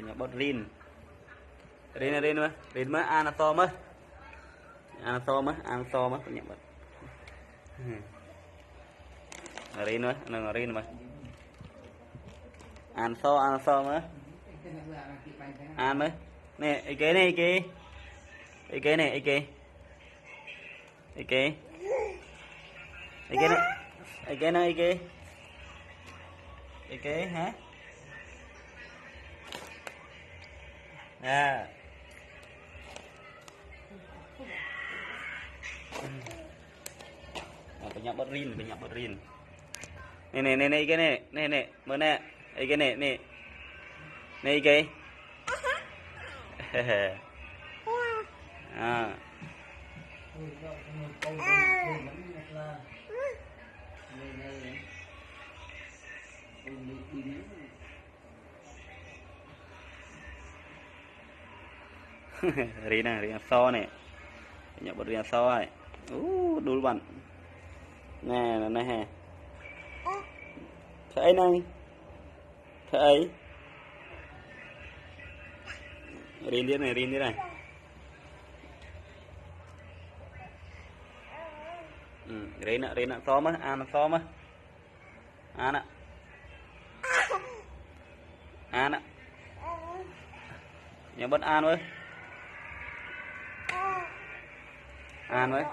nhà bớt rin mà ăn to mất ăn to mất nhà bớt rin nữa nâng rin mà ăn so mà ăn mới nè cái này cái này hả à banyak berin này cái này mở nè cái này này cái à Rina so này nhận bật Rina so này đuôi bẩn nè nè thấy này thấy Rin đi này Rina so mà ăn so mà ăn ạ nhà bớt ăn với ăn với